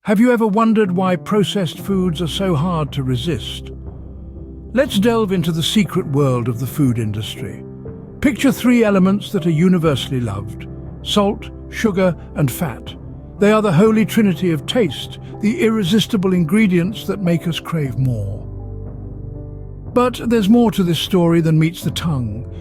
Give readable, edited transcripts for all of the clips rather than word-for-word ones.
Have you ever wondered why processed foods are so hard to resist? Let's delve into the secret world of the food industry. Picture three elements that are universally loved: salt, sugar, and fat. They are the holy trinity of taste, the irresistible ingredients that make us crave more. But there's more to this story than meets the tongue.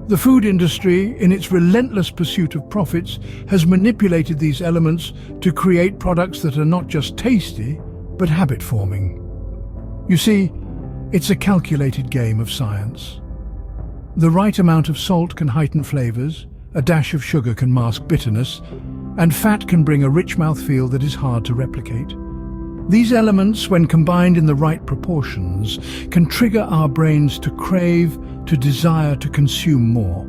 The food industry, in its relentless pursuit of profits, has manipulated these elements to create products that are not just tasty, but habit-forming. You see, it's a calculated game of science. The right amount of salt can heighten flavors, a dash of sugar can mask bitterness, and fat can bring a rich mouthfeel that is hard to replicate. These elements, when combined in the right proportions, can trigger our brains to crave, to desire to consume more.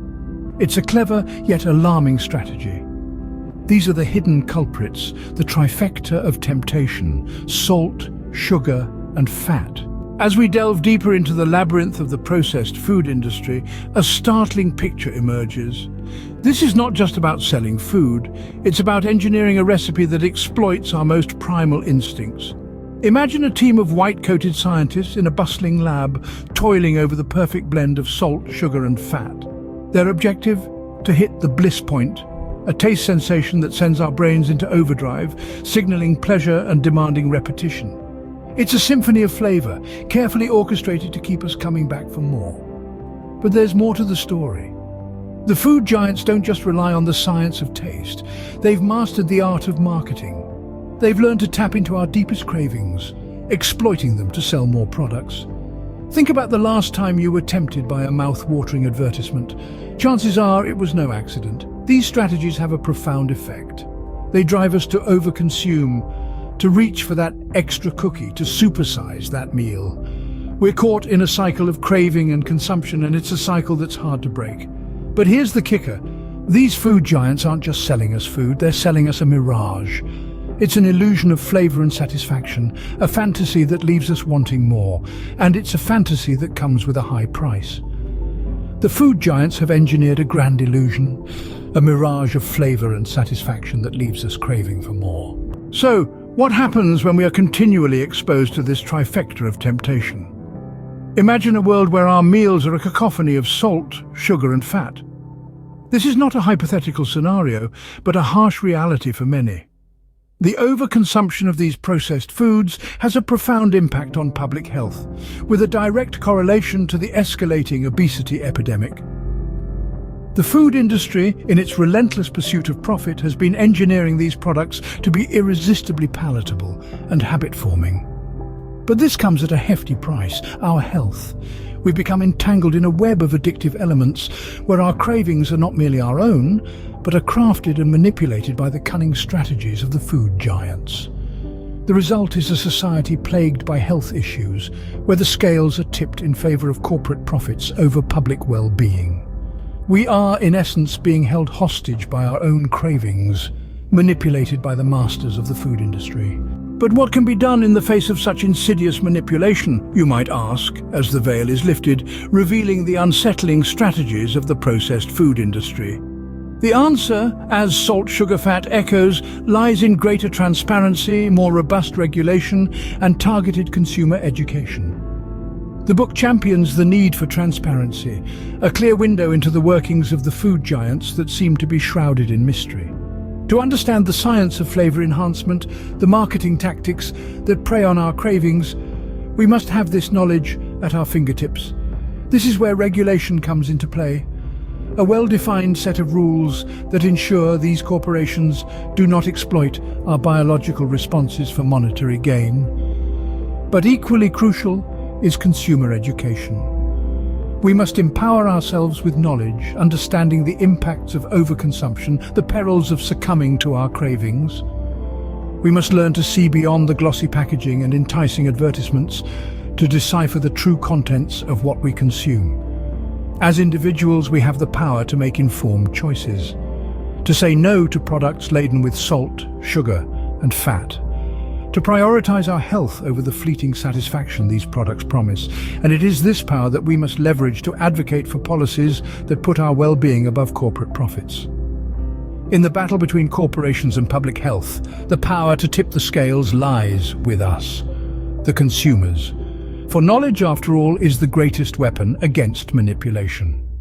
It's a clever yet alarming strategy. These are the hidden culprits, the trifecta of temptation: salt, sugar, and fat. As we delve deeper into the labyrinth of the processed food industry, a startling picture emerges. This is not just about selling food, it's about engineering a recipe that exploits our most primal instincts. Imagine a team of white-coated scientists in a bustling lab, toiling over the perfect blend of salt, sugar, and fat. Their objective? To hit the bliss point, a taste sensation that sends our brains into overdrive, signaling pleasure and demanding repetition. It's a symphony of flavor, carefully orchestrated to keep us coming back for more. But there's more to the story. The food giants don't just rely on the science of taste. They've mastered the art of marketing. They've learned to tap into our deepest cravings, exploiting them to sell more products. Think about the last time you were tempted by a mouth-watering advertisement. Chances are it was no accident. These strategies have a profound effect. They drive us to overconsume, to reach for that extra cookie, to supersize that meal. We're caught in a cycle of craving and consumption, and it's a cycle that's hard to break. But here's the kicker. These food giants aren't just selling us food, they're selling us a mirage. It's an illusion of flavor and satisfaction, a fantasy that leaves us wanting more, and it's a fantasy that comes with a high price. The food giants have engineered a grand illusion, a mirage of flavor and satisfaction that leaves us craving for more. So, what happens when we are continually exposed to this trifecta of temptation? Imagine a world where our meals are a cacophony of salt, sugar, and fat. This is not a hypothetical scenario, but a harsh reality for many. The overconsumption of these processed foods has a profound impact on public health, with a direct correlation to the escalating obesity epidemic. The food industry, in its relentless pursuit of profit, has been engineering these products to be irresistibly palatable and habit-forming. But this comes at a hefty price: our health. We've become entangled in a web of addictive elements where our cravings are not merely our own, but are crafted and manipulated by the cunning strategies of the food giants. The result is a society plagued by health issues, where the scales are tipped in favor of corporate profits over public well-being. We are, in essence, being held hostage by our own cravings, manipulated by the masters of the food industry. But what can be done in the face of such insidious manipulation, you might ask, as the veil is lifted, revealing the unsettling strategies of the processed food industry? The answer, as salt, sugar, fat echoes, lies in greater transparency, more robust regulation, and targeted consumer education. The book champions the need for transparency, a clear window into the workings of the food giants that seem to be shrouded in mystery. To understand the science of flavor enhancement, the marketing tactics that prey on our cravings, we must have this knowledge at our fingertips. This is where regulation comes into play. A well-defined set of rules that ensure these corporations do not exploit our biological responses for monetary gain. But equally crucial is consumer education. We must empower ourselves with knowledge, understanding the impacts of overconsumption, the perils of succumbing to our cravings. We must learn to see beyond the glossy packaging and enticing advertisements to decipher the true contents of what we consume. As individuals, we have the power to make informed choices, to say no to products laden with salt, sugar, and fat, to prioritize our health over the fleeting satisfaction these products promise. And it is this power that we must leverage to advocate for policies that put our well-being above corporate profits. In the battle between corporations and public health, the power to tip the scales lies with us, the consumers. For knowledge, after all, is the greatest weapon against manipulation.